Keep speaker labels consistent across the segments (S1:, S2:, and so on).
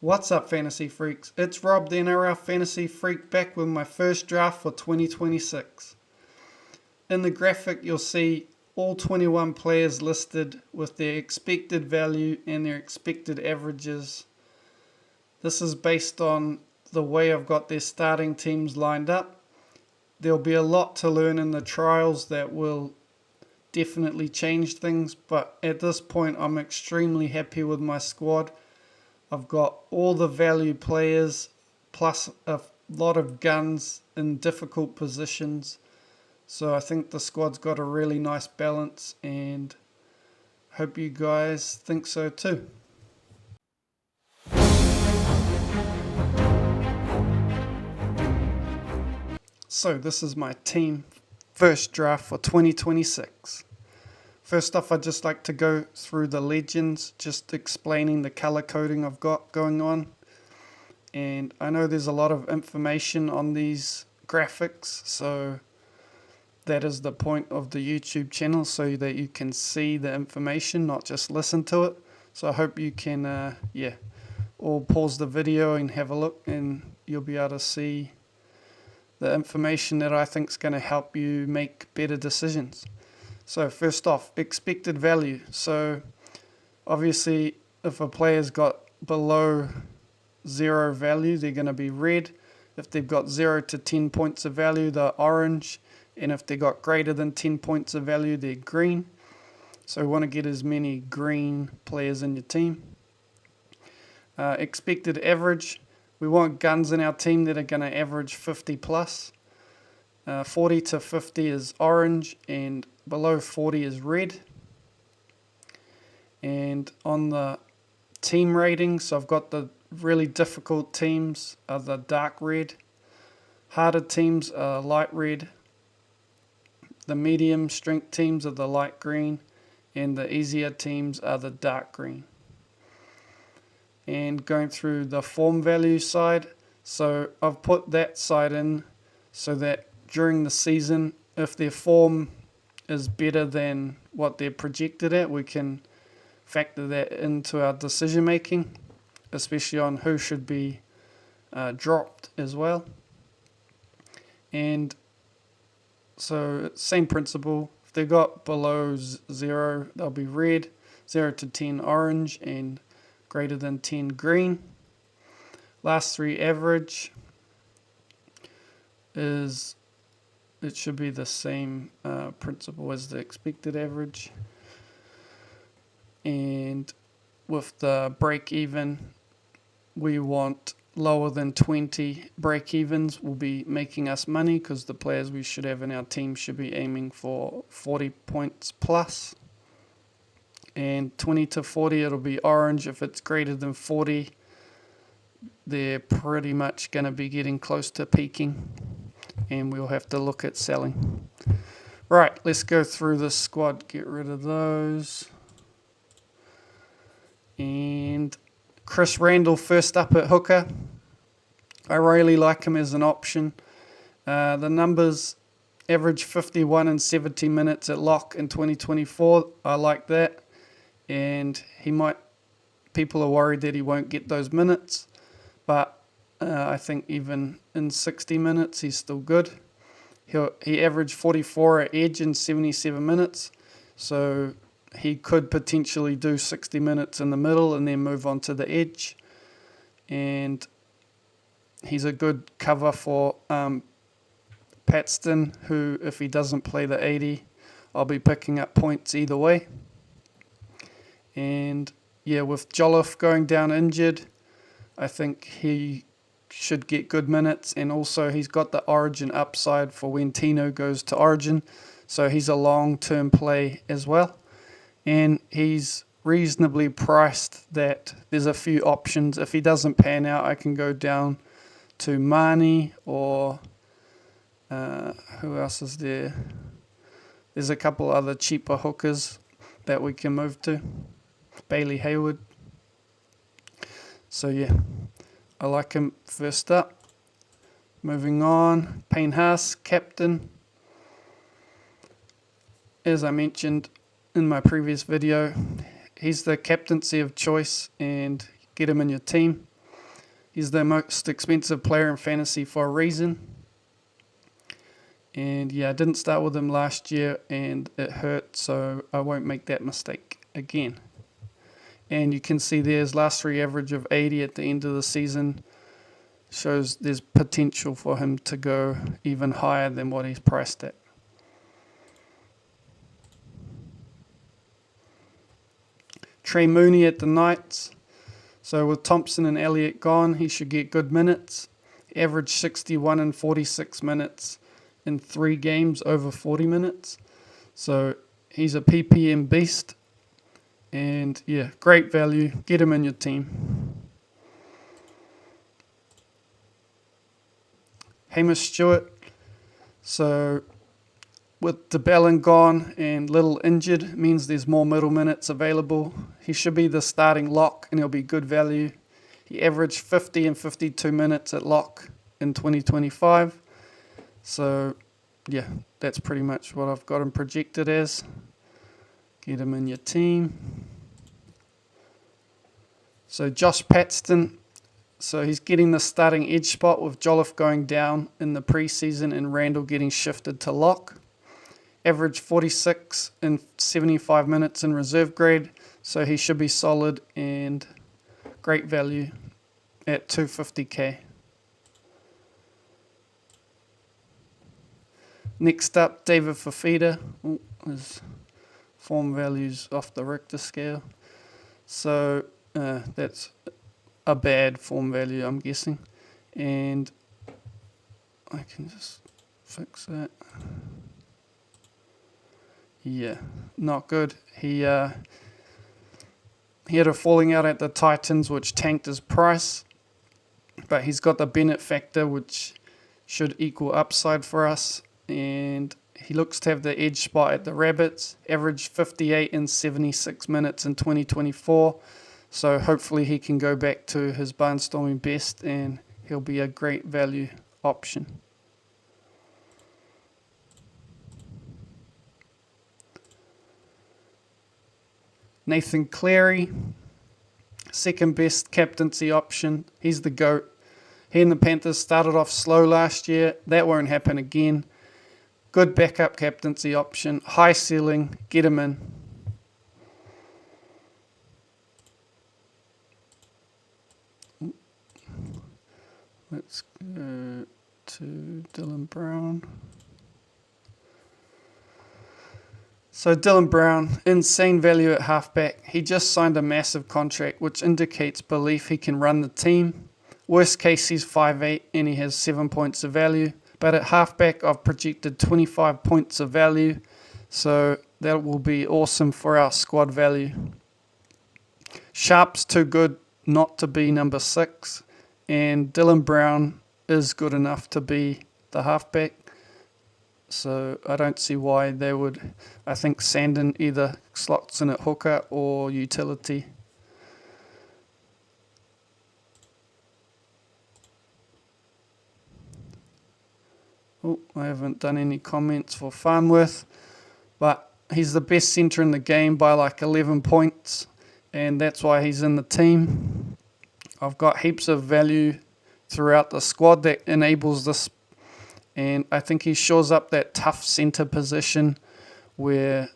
S1: What's up, Fantasy Freaks? It's Rob, the NRL Fantasy Freak, back with my first draft for 2026. In the graphic, you'll see all 21 players listed with their expected value and their expected averages. This is based on the way I've got their starting teams lined up. There'll be a lot to learn in the trials that will definitely change things, but at this point, I'm extremely happy with my squad. I've got all the value players plus a lot of guns in difficult positions. So I think the squad's got a really nice balance and hope you guys think so too. So this is my team first draft for 2026. First off, I'd just like to go through the legends, just explaining the color coding I've got going on. And I know there's a lot of information on these graphics, so that is the point of the YouTube channel, so that you can see the information, not just listen to it. So I hope you can, all pause the video and have a look, and you'll be able to see the information that I think is going to help you make better decisions. So first off, expected value. So obviously if a player's got below 0 value, they're going to be red. If they've got 0 to 10 points of value, they're orange. And if they've got greater than 10 points of value, they're green. So we want to get as many green players in your team. Expected average. We want guns in our team that are going to average 50 plus. 40 to 50 is orange, and below 40 is red. And on the team ratings, so I've got the really difficult teams are the dark red. Harder teams are light red. The medium strength teams are the light green. And the easier teams are the dark green. And going through the form value side, so I've put that side in so that during the season, if their form is better than what they're projected at, we can factor that into our decision making, especially on who should be dropped as well. And so same principle, if they've got below 0, they'll be red, 0 to 10 orange, and greater than 10 green. Last 3 average is, it should be the same principle as the expected average. And with the break even, we want lower than 20 break evens will be making us money, because the players we should have in our team should be aiming for 40 points plus. And 20 to 40, it'll be orange. If it's greater than 40, they're pretty much going to be getting close to peaking, and we'll have to look at selling. Right, let's go through this squad, get rid of those. And Chris Randall first up at hooker. I really like him as an option. The numbers average 51 and 70 minutes at lock in 2024. I like that. And people are worried that he won't get those minutes. But I think even in 60 minutes, he's still good. He averaged 44 at edge in 77 minutes. So he could potentially do 60 minutes in the middle and then move on to the edge. And he's a good cover for Paxton, who, if he doesn't play the 80, I'll be picking up points either way. And yeah, with Jolliffe going down injured, I think he should get good minutes. And also he's got the Origin upside for when Tino goes to Origin. So he's a long-term play as well. And he's reasonably priced that there's a few options. If he doesn't pan out, I can go down to Marnie, or who else is there? There's a couple other cheaper hookers that we can move to. Bailey Hayward. So yeah, I like him first up. Moving on, Payne Haas, captain. As I mentioned in my previous video, he's the captaincy of choice, and get him in your team. He's the most expensive player in fantasy for a reason. And yeah, I didn't start with him last year and it hurt, so I won't make that mistake again. And you can see there's last 3 average of 80 at the end of the season. Shows there's potential for him to go even higher than what he's priced at. Trey Mooney at the Knights. So with Thompson and Elliott gone, he should get good minutes. He averaged 61 and 46 minutes in 3 games over 40 minutes. So he's a PPM beast. And yeah, great value. Get him in your team. Hamish Stewart. So with DeBellin gone and Little injured, means there's more middle minutes available. He should be the starting lock and he'll be good value. He averaged 50 and 52 minutes at lock in 2025. So yeah, that's pretty much what I've got him projected as. Get him in your team. So Josh Paxton. So he's getting the starting edge spot with Jolliffe going down in the preseason and Randall getting shifted to lock. Average 46 and 75 minutes in reserve grade, so he should be solid and great value at 250k. Next up, David Fafita. His form value's off the Richter scale. So that's a bad form value, I'm guessing. And I can just fix that. Yeah, not good. He had a falling out at the Titans, which tanked his price. But he's got the Bennett factor, which should equal upside for us. And he looks to have the edge spot at the Rabbits. Averaged 58 and 76 minutes in 2024. So hopefully he can go back to his barnstorming best and he'll be a great value option. Nathan Cleary, second best captaincy option. He's the GOAT. He and the Panthers started off slow last year. That won't happen again. Good backup captaincy option. High ceiling. Get him in. Let's go to Dylan Brown. So Dylan Brown, insane value at halfback. He just signed a massive contract, which indicates belief he can run the team. Worst case, he's 5'8", and he has 7 points of value. But at halfback, I've projected 25 points of value. So that will be awesome for our squad value. Sharp's too good not to be number 6. And Dylan Brown is good enough to be the halfback. So I don't see why they would. I think Sandon either slots in at hooker or utility. Oh, I haven't done any comments for Farnworth, but he's the best centre in the game by like 11 points, and that's why he's in the team. I've got heaps of value throughout the squad that enables this. And I think he shores up that tough centre position where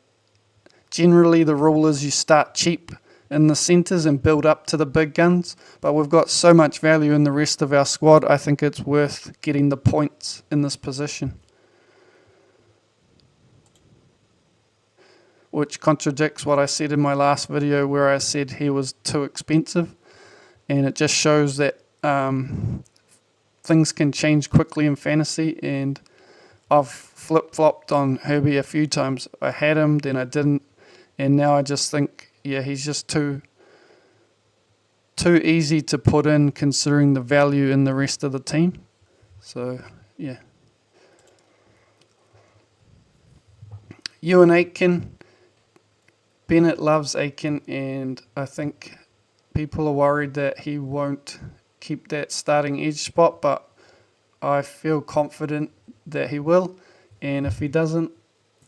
S1: generally the rule is you start cheap in the centres and build up to the big guns. But we've got so much value in the rest of our squad, I think it's worth getting the points in this position. Which contradicts what I said in my last video where I said he was too expensive. And it just shows that things can change quickly in fantasy, and I've flip-flopped on Herbie a few times. I had him, then I didn't, and now I just think, yeah, he's just too easy to put in considering the value in the rest of the team. So, yeah. Ewan Aitken. Bennett loves Aitken, and I think people are worried that he won't keep that starting edge spot, but I feel confident that he will, and if he doesn't,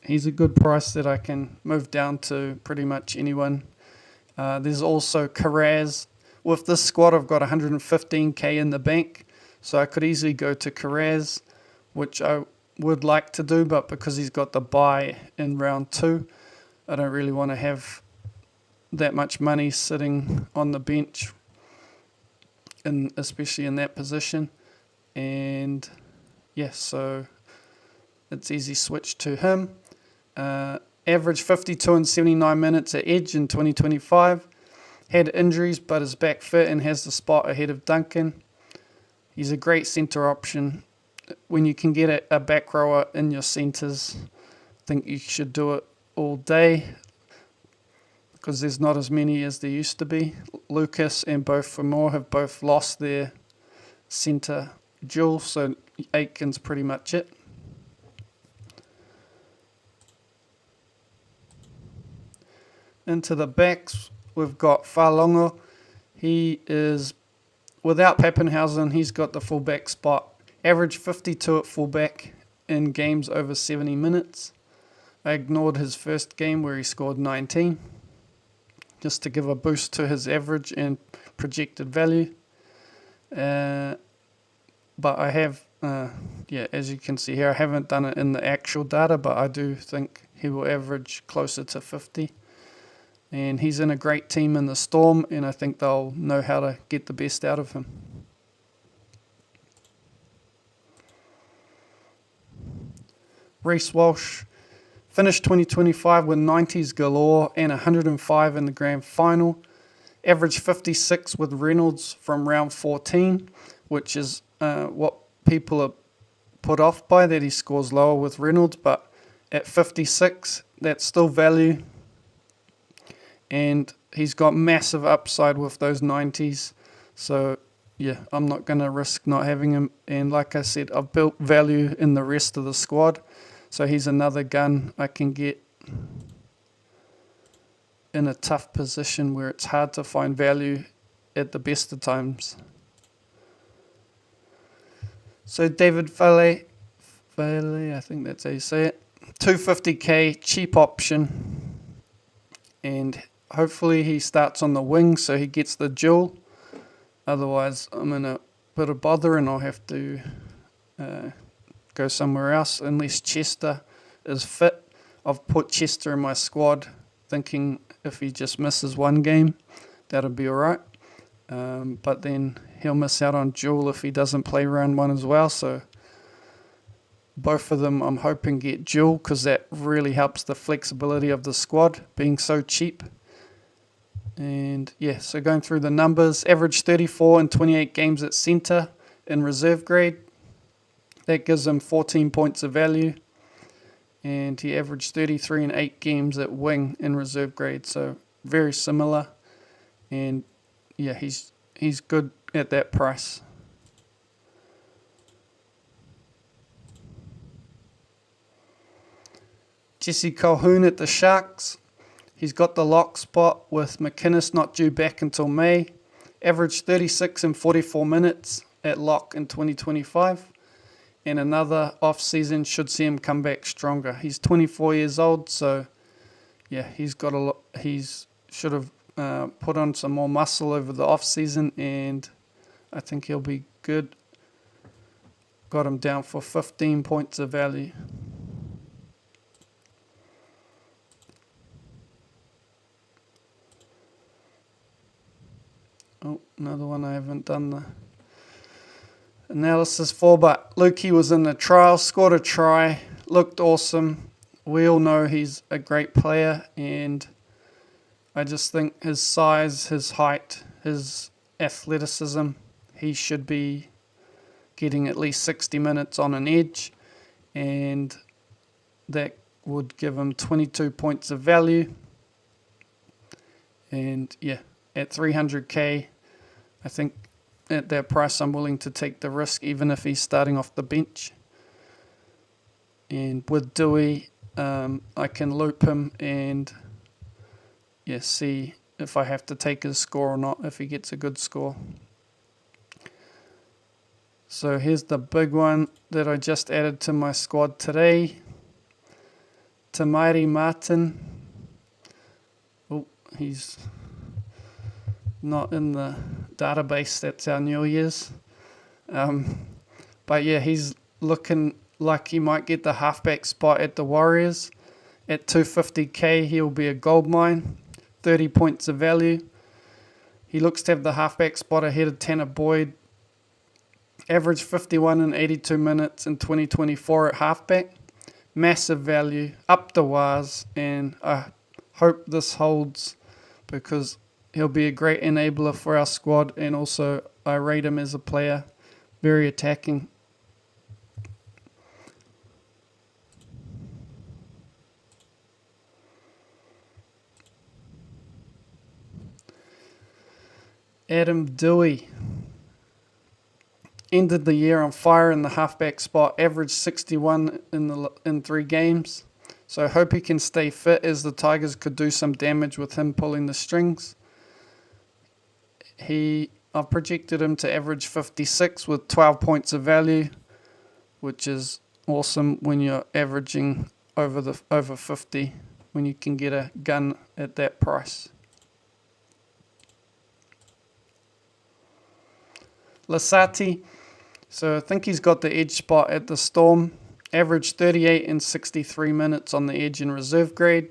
S1: he's a good price that I can move down to pretty much anyone. There's also Carraz with this squad, I've got 115k in the bank, so I could easily go to Carraz, which I would like to do, but because he's got the bye in round 2, I don't really want to have that much money sitting on the bench, especially in that position. And yeah, so it's easy switch to him. Average 52 and 79 minutes at Edge in 2025. Had injuries but is back fit and has the spot ahead of Duncan. He's a great centre option. When you can get a back rower in your centres, I think you should do it all day because there's not as many as there used to be. Lucas and both Famore have both lost their centre duel, so Aitken's pretty much it. Into the backs, we've got Whalongo. He is, without Pappenhausen, he's got the fullback spot. Average 52 at fullback in games over 70 minutes. I ignored his first game where he scored 19, just to give a boost to his average and projected value. But I have, as you can see here, I haven't done it in the actual data, but I do think he will average closer to 50. And he's in a great team in the Storm, and I think they'll know how to get the best out of him. Reece Walsh finished 2025 with 90s galore and 105 in the grand final. Averaged 56 with Reynolds from round 14, which is what people are put off by, that he scores lower with Reynolds, but at 56, that's still value. And he's got massive upside with those 90s. So, yeah, I'm not going to risk not having him. And like I said, I've built value in the rest of the squad. So he's another gun I can get in a tough position where it's hard to find value at the best of times. So David Fale, I think that's how you say it. 250k, cheap option. And hopefully he starts on the wing so he gets the duel. Otherwise, I'm in a bit of bother and I'll have to go somewhere else unless Chester is fit. I've put Chester in my squad thinking if he just misses one game, that'll be alright. But then he'll miss out on duel if he doesn't play round 1 as well. So both of them I'm hoping get duel because that really helps the flexibility of the squad being so cheap. And yeah, so going through the numbers, average 34 and 28 games at centre in reserve grade. That gives him 14 points of value. And he averaged 33 and 8 games at wing in reserve grade. So very similar. And yeah, he's good at that price. Jesse Colquhoun at the Sharks. He's got the lock spot with McInnes not due back until May. Averaged 36 and 44 minutes at lock in 2025. And another off-season should see him come back stronger. He's 24 years old, so yeah, he's got a lot. He's should have put on some more muscle over the off-season, and I think he'll be good. Got him down for 15 points of value. Oh, another one I haven't done the analysis for, but Lukey was in the trial, scored a try, looked awesome. We all know he's a great player, and I just think his size, his height, his athleticism, he should be getting at least 60 minutes on an edge, and that would give him 22 points of value. And yeah, at 300k, I think at that price I'm willing to take the risk even if he's starting off the bench. And with Dewey, I can loop him and see if I have to take his score or not, if he gets a good score. So here's the big one that I just added to my squad today. Tamairi Martin. Oh, he's not in the database. That's our New Year's. But yeah, he's looking like he might get the halfback spot at the Warriors. At 250k, he'll be a gold mine, 30 points of value. He looks to have the halfback spot ahead of Tanner Boyd. Average 51 in 82 minutes in 2024 at halfback. Massive value, up the wires, and I hope this holds because he'll be a great enabler for our squad, and also I rate him as a player, very attacking. Adam Dewey ended the year on fire in the halfback spot, averaged 61 in 3 games. So I hope he can stay fit, as the Tigers could do some damage with him pulling the strings. I've projected him to average 56 with 12 points of value, which is awesome when you're averaging over 50, when you can get a gun at that price. Lasati, so I think he's got the edge spot at the Storm. Averaged 38 in 63 minutes on the edge in reserve grade.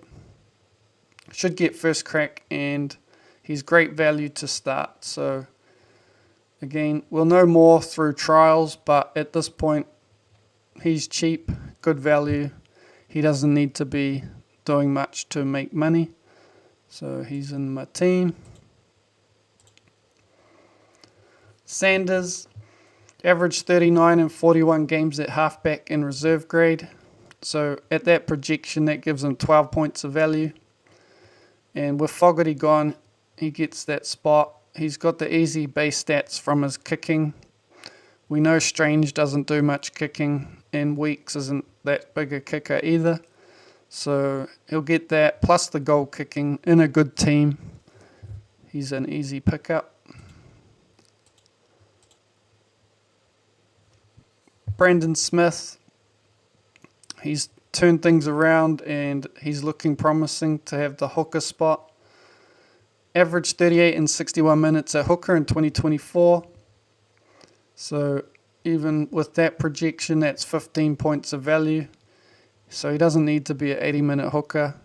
S1: Should get first crack, and he's great value to start. So again, we'll know more through trials, but at this point, he's cheap, good value. He doesn't need to be doing much to make money. So he's in my team. Sanders, averaged 39 in 41 games at halfback in reserve grade. So at that projection, that gives him 12 points of value. And with Fogarty gone, he gets that spot. He's got the easy base stats from his kicking. We know Strange doesn't do much kicking, and Weeks isn't that big a kicker either. So he'll get that, plus the goal kicking in a good team. He's an easy pickup. Brandon Smith, he's turned things around and he's looking promising to have the hooker spot. Averaged 38 in 61 minutes at hooker in 2024. So even with that projection, that's 15 points of value. So he doesn't need to be an 80-minute hooker.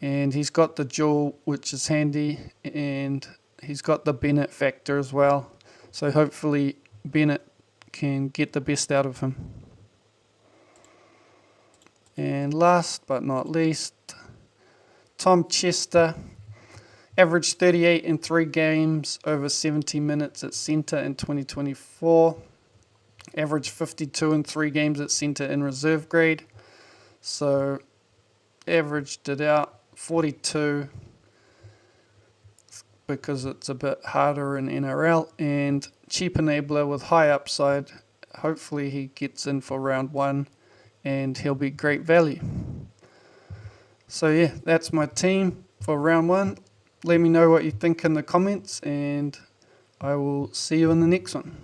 S1: And he's got the dual, which is handy, and he's got the Bennett factor as well. So hopefully Bennett can get the best out of him. And last but not least, Tom Chester, averaged 38 in 3 games over 70 minutes at centre in 2024. Averaged 52 in 3 games at centre in reserve grade. So averaged it out 42 because it's a bit harder in NRL, and cheap enabler with high upside. Hopefully he gets in for round 1 and he'll be great value. So yeah, that's my team for round 1. Let me know what you think in the comments, and I will see you in the next one.